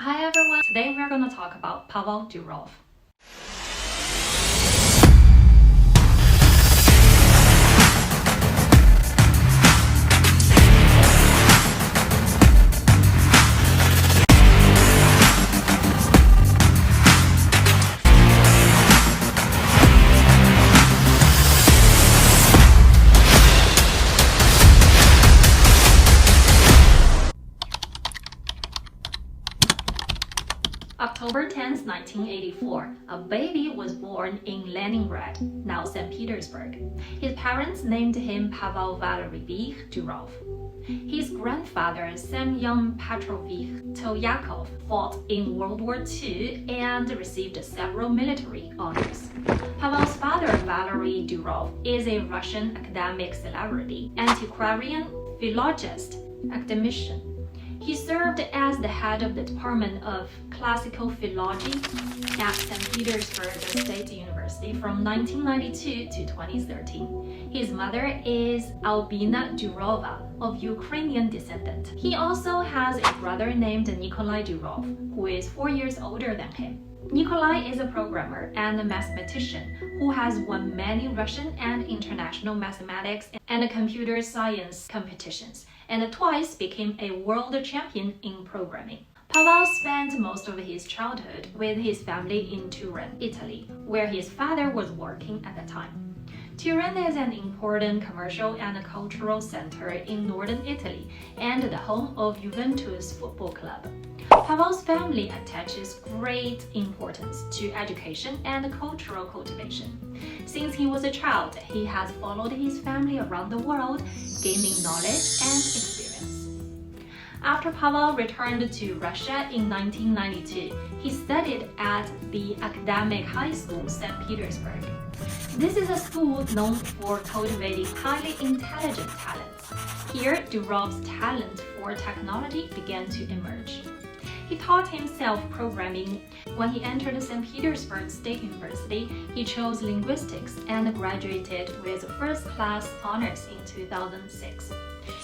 Hi everyone, today we're going to talk about Pavel Durov. October 10, 1984, a baby was born in Leningrad, now St. Petersburg. His parents named him Pavel Valeryevich Durov. His grandfather, Semyon Petrovich Tolyakov, fought in World War II and received several military honors. Pavel's father, Valery Durov, is a Russian academic celebrity, antiquarian, philologist, academician. He served as the head of the Department of Classical Philology at St. Petersburg State University from 1992 to 2013. His mother is Albina Durova, of Ukrainian descent. He also has a brother named Nikolai Durov, who is 4 years older than him. Nikolai is a programmer and a mathematician who has won many Russian and international mathematics and computer science competitions, and twice became a world champion in programming. Pavel spent most of his childhood with his family in Turin, Italy, where his father was working at the time. Turin is an important commercial and cultural center in northern Italy and the home of Juventus Football Club. Pavel's family attaches great importance to education and cultural cultivation. Since he was a child, he has followed his family around the world, gaining knowledge and experience. After Pavel returned to Russia in 1992, he studied at the academic high school St. Petersburg. This is a school known for cultivating highly intelligent talents. Here, Durov's talent for technology began to emerge. He taught himself programming. When he entered St. Petersburg State University, he chose linguistics and graduated with first-class honors in 2006.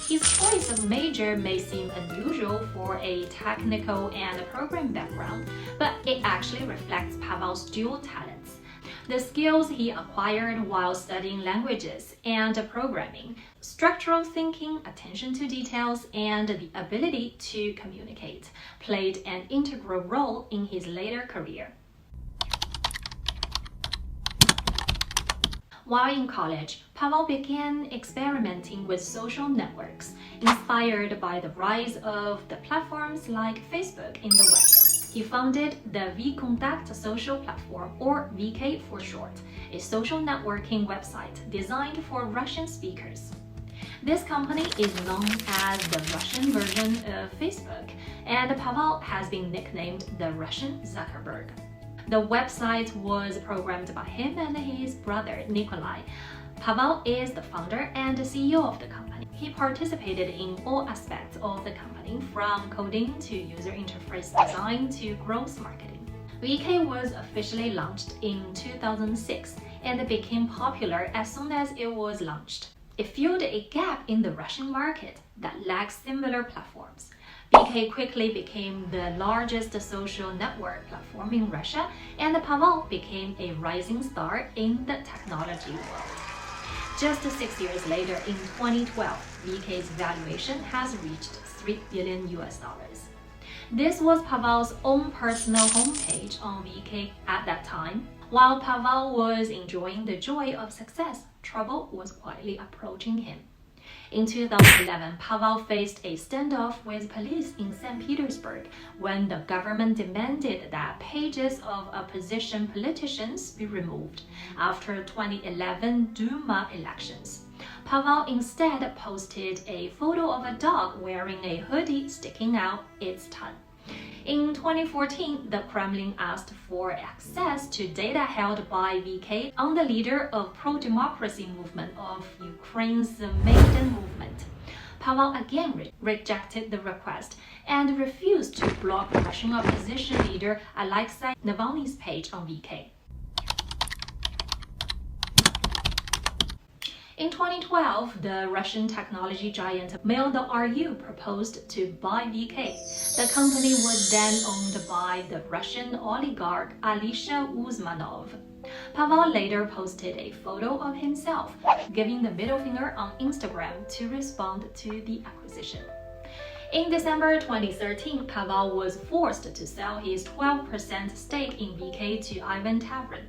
His choice of major may seem unusual for a technical and program background, but it actually reflects Pavel's dual talents. The skills he acquired while studying languages and programming, structural thinking, attention to details, and the ability to communicate played an integral role in his later career. While in college, Pavel began experimenting with social networks, inspired by the rise of the platforms like Facebook in the West. He founded the VKontakte social platform, or VK for short, a social networking website designed for Russian speakers. This company is known as the Russian version of Facebook, and Pavel has been nicknamed the Russian Zuckerberg. The website was programmed by him and his brother Nikolai. Pavel is the founder and CEO of the company. He participated in all aspects of the company, from coding to user interface design to growth marketing. VK was officially launched in 2006 and became popular as soon as it was launched. It filled a gap in the Russian market that lacked similar platforms. VK quickly became the largest social network platform in Russia, and Pavel became a rising star in the technology world. Just 6 years later, in 2012, VK's valuation has reached $3 billion. This was Pavel's own personal homepage on VK at that time. While Pavel was enjoying the joy of success, trouble was quietly approaching him. In 2011, Pavel faced a standoff with police in St. Petersburg when the government demanded that pages of opposition politicians be removed after 2011 Duma elections. Pavel instead posted a photo of a dog wearing a hoodie sticking out its tongue. In 2014, the Kremlin asked for access to data held by VK on the leader of pro-democracy movement of Ukraine's Maidan movement. Pavel again rejected the request and refused to block Russian opposition leader Alexei Navalny's page on VK. In 2012, the Russian technology giant Mail.ru proposed to buy VK. The company was then owned by the Russian oligarch Alisher Usmanov. Pavel later posted a photo of himself, giving the middle finger on Instagram to respond to the acquisition. In December 2013, Pavel was forced to sell his 12% stake in VK to Ivan Tavrin.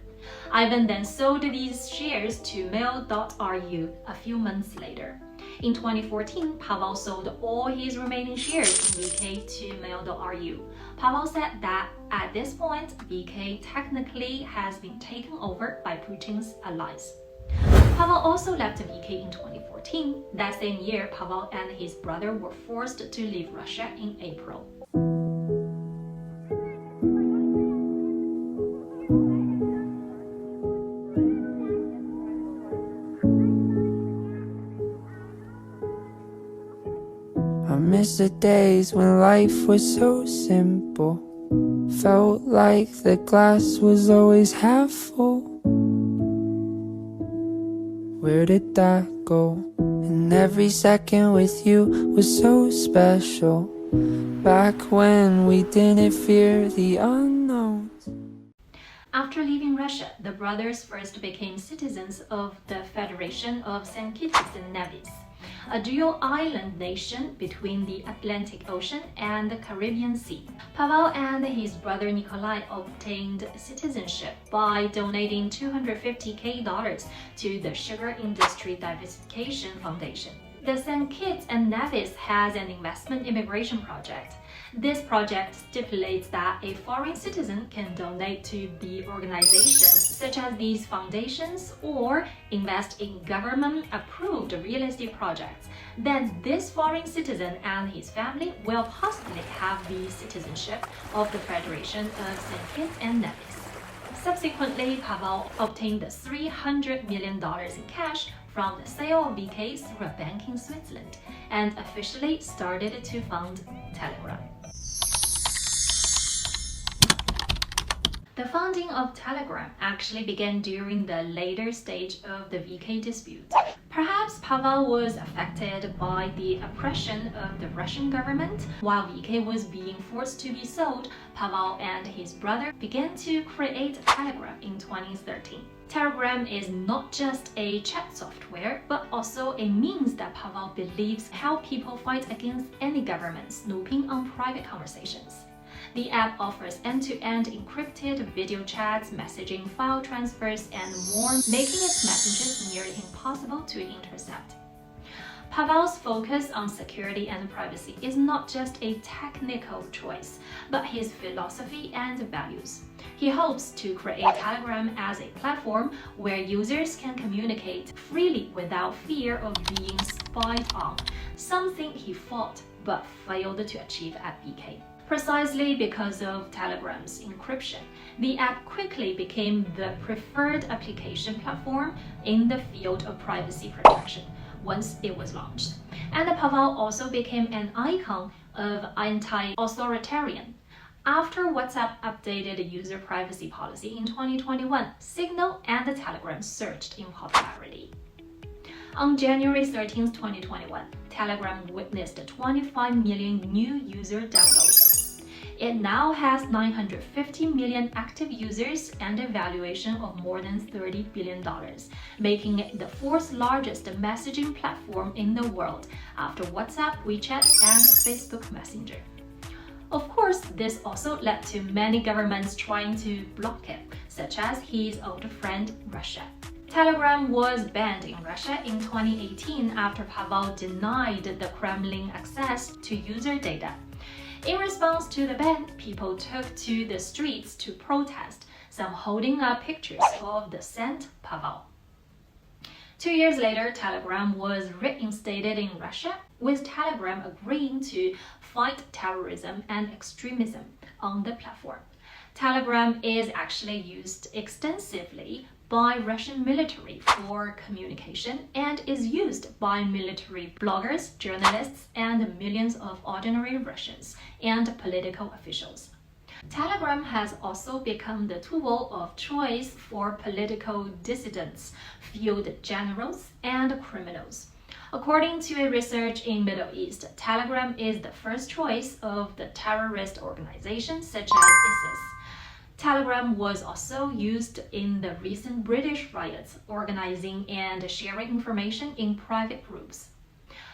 Ivan then sold these shares to Mail.ru a few months later. In 2014, Pavel sold all his remaining shares in VK to Mail.ru. Pavel said that at this point, VK technically has been taken over by Putin's allies. Pavel also left VK in 2014. That same year, Pavel and his brother were forced to leave Russia in April. I miss the days when life was so simple. Felt like the glass was always half full. Where did that go? And every second with you was so special. Back when we didn't fear the unknown. After leaving Russia, the brothers first became citizens of the Federation of St. Kitts and Nevis, a dual island nation between the Atlantic Ocean and the Caribbean Sea. Pavel and his brother Nikolai obtained citizenship by donating $250,000 to the Sugar Industry Diversification Foundation. The St. Kitts and Nevis has an investment immigration project. This project stipulates that a foreign citizen can donate to the organizations such as these foundations or invest in government-approved real estate projects. Then this foreign citizen and his family will possibly have the citizenship of the Federation of St. Kitts and Nevis. Subsequently, Pavel obtained $300 million in cash from the sale of VK through a bank in Switzerland and officially started to fund Telegram. The funding of Telegram actually began during the later stage of the VK dispute. Perhaps Pavel was affected by the oppression of the Russian government. While VK was being forced to be sold, Pavel and his brother began to create Telegram in 2013. Telegram is not just a chat software, but also a means that Pavel believes help people fight against any government snooping on private conversations. The app offers end-to-end encrypted video chats, messaging, file transfers, and more, making its messages nearly impossible to intercept. Pavel's focus on security and privacy is not just a technical choice, but his philosophy and values. He hopes to create Telegram as a platform where users can communicate freely without fear of being spied on, something he fought but failed to achieve at VK. Precisely because of Telegram's encryption, the app quickly became the preferred application platform in the field of privacy protection once it was launched. And Pavel also became an icon of anti-authoritarian. After WhatsApp updated user privacy policy in 2021, Signal and Telegram surged in popularity. On January 13, 2021, Telegram witnessed 25 million new user downloads. It now has 950 million active users and a valuation of more than $30 billion, making it the fourth largest messaging platform in the world after WhatsApp, WeChat, and Facebook Messenger. Of course, this also led to many governments trying to block it, such as his old friend Russia. Telegram was banned in Russia in 2018 after Pavel denied the Kremlin access to user data. In response to the ban, people took to the streets to protest, some holding up pictures of the saint Pavel. 2 years later, Telegram was reinstated in Russia, with Telegram agreeing to fight terrorism and extremism on the platform. Telegram is actually used extensively by Russian military for communication and is used by military bloggers, journalists, and millions of ordinary Russians and political officials. Telegram has also become the tool of choice for political dissidents, field generals, and criminals. According to a research in Middle East, Telegram is the first choice of the terrorist organizations such as ISIS. Telegram was also used in the recent British riots, organizing and sharing information in private groups.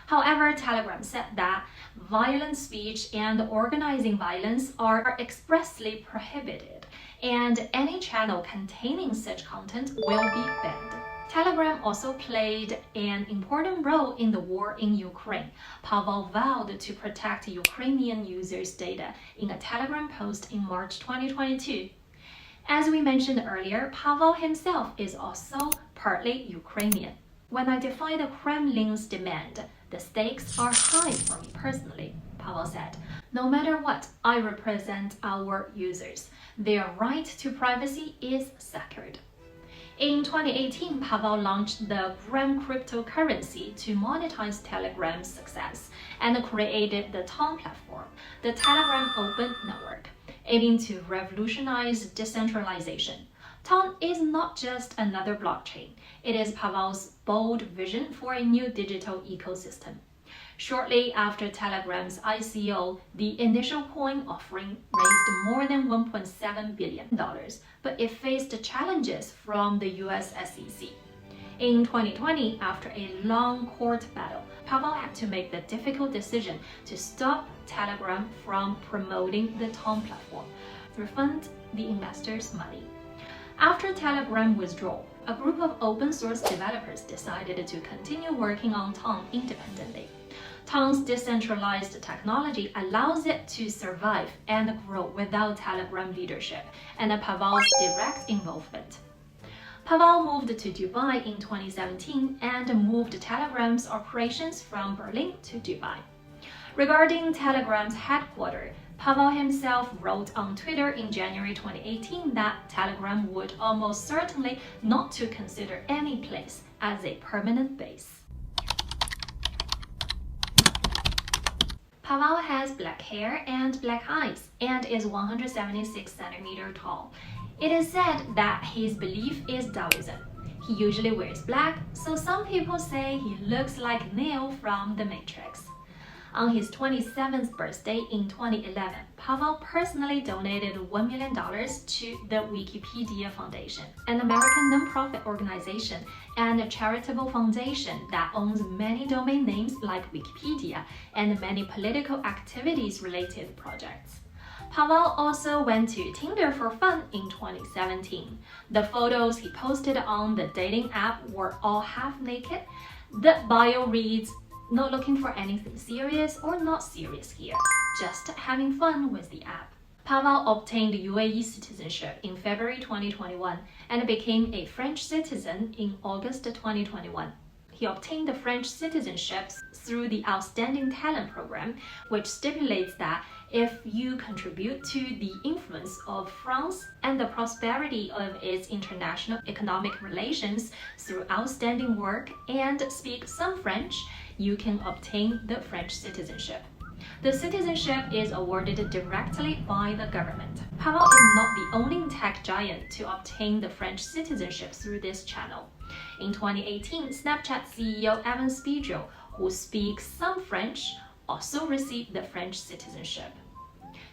However, Telegram said that violent speech and organizing violence are expressly prohibited, and any channel containing such content will be banned. Telegram also played an important role in the war in Ukraine. Pavel vowed to protect Ukrainian users' data in a Telegram post in March 2022. As we mentioned earlier, Pavel himself is also partly Ukrainian. When I defy the Kremlin's demand, the stakes are high for me personally, Pavel said. No matter what, I represent our users. Their right to privacy is sacred. In 2018, Pavel launched the Gram cryptocurrency to monetize Telegram's success and created the Tom platform, the Telegram Open Network, aiming to revolutionize decentralization. Tom is not just another blockchain. It is Pavel's bold vision for a new digital ecosystem. Shortly after Telegram's ICO, the initial coin offering raised more than $1.7 billion, but it faced challenges from the US SEC. In 2020, after a long court battle, Pavel had to make the difficult decision to stop Telegram from promoting the Tom platform, refund the investors' money. After Telegram withdrawal, a group of open source developers decided to continue working on Tom independently. Tom's decentralized technology allows it to survive and grow without Telegram leadership and Pavel's direct involvement. Pavel moved to Dubai in 2017 and moved Telegram's operations from Berlin to Dubai. Regarding Telegram's headquarters, Pavel himself wrote on Twitter in January 2018 that Telegram would almost certainly not to consider any place as a permanent base. Pavel has black hair and black eyes and is 176 centimeters tall. It is said that his belief is Taoism. He usually wears black, so some people say he looks like Neo from The Matrix. On his 27th birthday in 2011, Pavel personally donated $1 million to the Wikipedia Foundation, an American nonprofit organization and a charitable foundation that owns many domain names like Wikipedia and many political activities-related projects. Pavel also went to Tinder for fun in 2017. The photos he posted on the dating app were all half naked. The bio reads, "Not looking for anything serious or not serious here, just having fun with the app." Pavel obtained UAE citizenship in February 2021 and became a French citizen in August 2021. He obtained the French citizenship through the Outstanding Talent Program, which stipulates that if you contribute to the influence of France and the prosperity of its international economic relations through outstanding work and speak some French, you can obtain the French citizenship. The citizenship is awarded directly by the government. Pavel is not the only tech giant to obtain the French citizenship through this channel. In 2018, Snapchat CEO Evan Spiegel, who speaks some French, also received the French citizenship.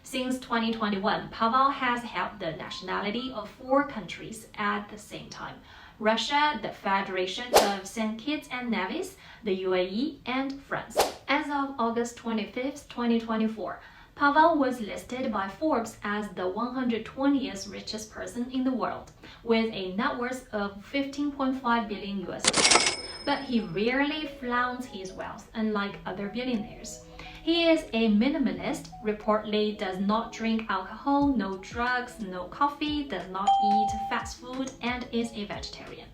Since 2021, Pavel has held the nationality of 4 countries at the same time: Russia, the Federation of St. Kitts and Nevis, the UAE, and France. As of August 25, 2024, Pavel was listed by Forbes as the 120th richest person in the world, with a net worth of $15.5 billion US. But he rarely flaunts his wealth, unlike other billionaires. He is a minimalist, reportedly does not drink alcohol, no drugs, no coffee, does not eat fast food, and is a vegetarian.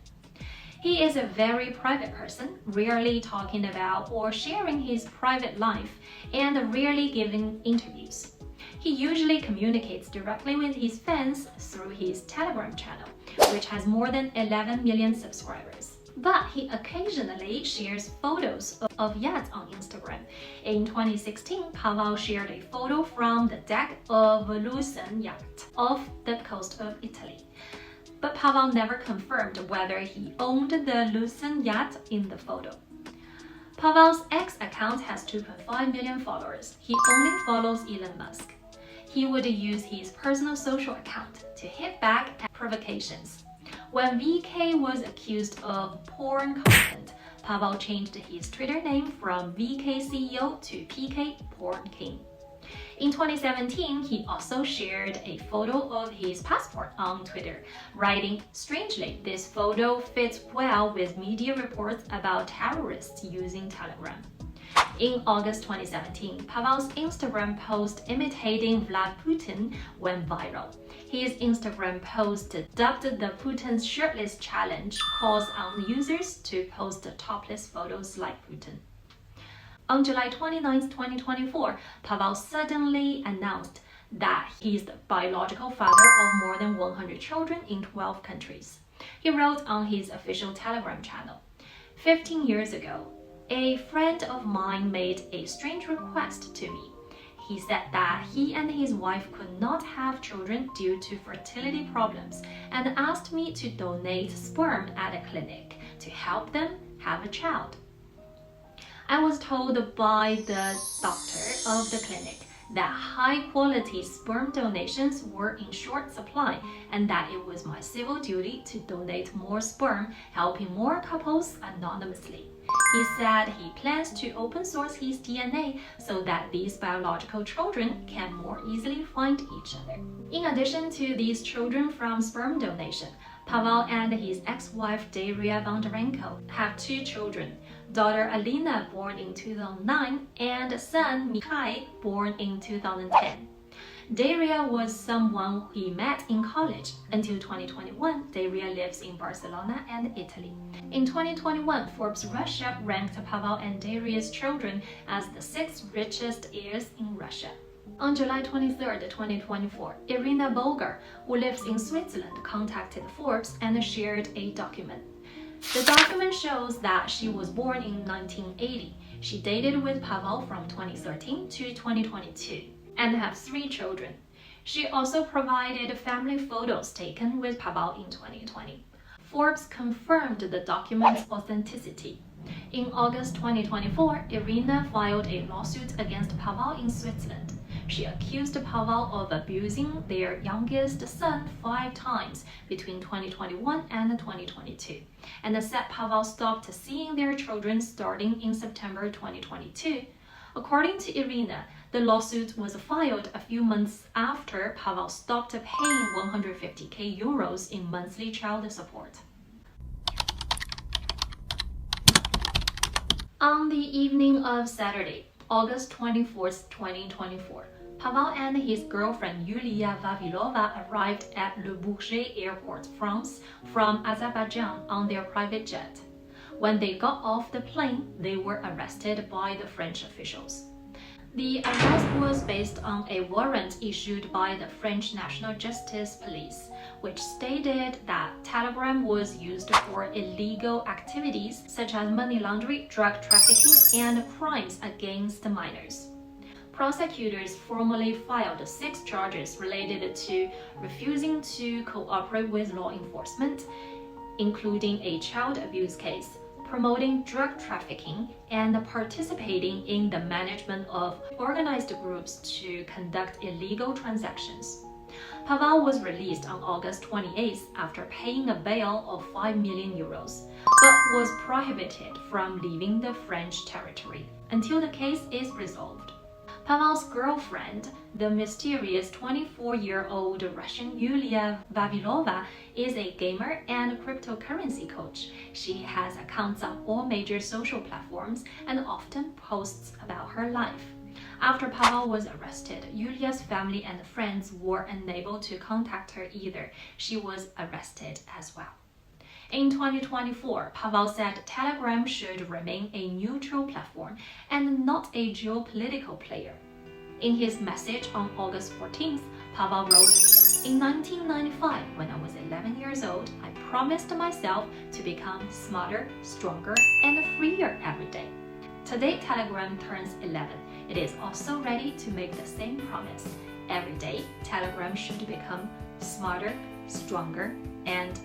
He is a very private person, rarely talking about or sharing his private life, and rarely giving interviews. He usually communicates directly with his fans through his Telegram channel, which has more than 11 million subscribers. But he occasionally shares photos of yachts on Instagram. In 2016, Pavel shared a photo from the deck of a Lucerne yacht off the coast of Italy. But Pavel never confirmed whether he owned the Lucerne yacht in the photo. Pavel's X account has 2.5 million followers. He only follows Elon Musk. He would use his personal social account to hit back at provocations. When VK was accused of porn content, Pavel changed his Twitter name from VK CEO to PK Porn King. In 2017, he also shared a photo of his passport on Twitter, writing, "Strangely, this photo fits well with media reports about terrorists using Telegram." In August 2017, Pavel's Instagram post imitating Vladimir Putin went viral. His Instagram post, dubbed the Putin's Shirtless Challenge, calls on users to post topless photos like Putin. On July 29, 2024, Pavel suddenly announced that he is the biological father of more than 100 children in 12 countries. He wrote on his official Telegram channel, "15 years ago, a friend of mine made a strange request to me. He said that he and his wife could not have children due to fertility problems and asked me to donate sperm at a clinic to help them have a child. I was told by the doctor of the clinic that high-quality sperm donations were in short supply and that it was my civil duty to donate more sperm, helping more couples anonymously. He said he plans to open source his DNA so that these biological children can more easily find each other." In addition to these children from sperm donation, Pavel and his ex-wife Daria Bondarenko have 2 children, daughter Alina, born in 2009, and son Mikhail, born in 2010. Daria was someone he met in college. Until 2021, Daria lives in Barcelona and Italy. In 2021, Forbes Russia ranked Pavel and Daria's children as the 6th richest heirs in Russia. On July 23, 2024, Irina Bogar, who lives in Switzerland, contacted Forbes and shared a document. The document shows that she was born in 1980. She dated with Pavel from 2013 to 2022 and have 3 children. She also provided family photos taken with Pavel in 2020. Forbes confirmed the document's authenticity. In August 2024, Irina filed a lawsuit against Pavel in Switzerland. She accused Pavel of abusing their youngest son 5 times between 2021 and 2022, and said Pavel stopped seeing their children starting in September 2022. According to Irina, the lawsuit was filed a few months after Pavel stopped paying 150k euros in monthly child support. On the evening of Saturday, August 24, 2024, Pavel and his girlfriend Yulia Vavilova arrived at Le Bourget Airport, France, from Azerbaijan on their private jet. When they got off the plane, they were arrested by the French officials. The arrest was based on a warrant issued by the French National Justice Police, which stated that Telegram was used for illegal activities such as money laundering, drug trafficking, and crimes against minors. Prosecutors formally filed 6 charges related to refusing to cooperate with law enforcement, including a child abuse case, promoting drug trafficking, and participating in the management of organized groups to conduct illegal transactions. Pavel was released on August 28 after paying a bail of 5 million euros, but was prohibited from leaving the French territory until the case is resolved. Pavel's girlfriend, the mysterious 24-year-old Russian Yulia Vavilova, is a gamer and cryptocurrency coach. She has accounts on all major social platforms and often posts about her life. After Pavel was arrested, Yulia's family and friends were unable to contact her either. She was arrested as well. In 2024, Pavel said Telegram should remain a neutral platform and not a geopolitical player. In his message on August 14th, Pavel wrote, In 1995, when I was 11 years old, I promised myself to become smarter, stronger, and freer every day. Today, Telegram turns 11. It is also ready to make the same promise. Every day, Telegram should become smarter, stronger, and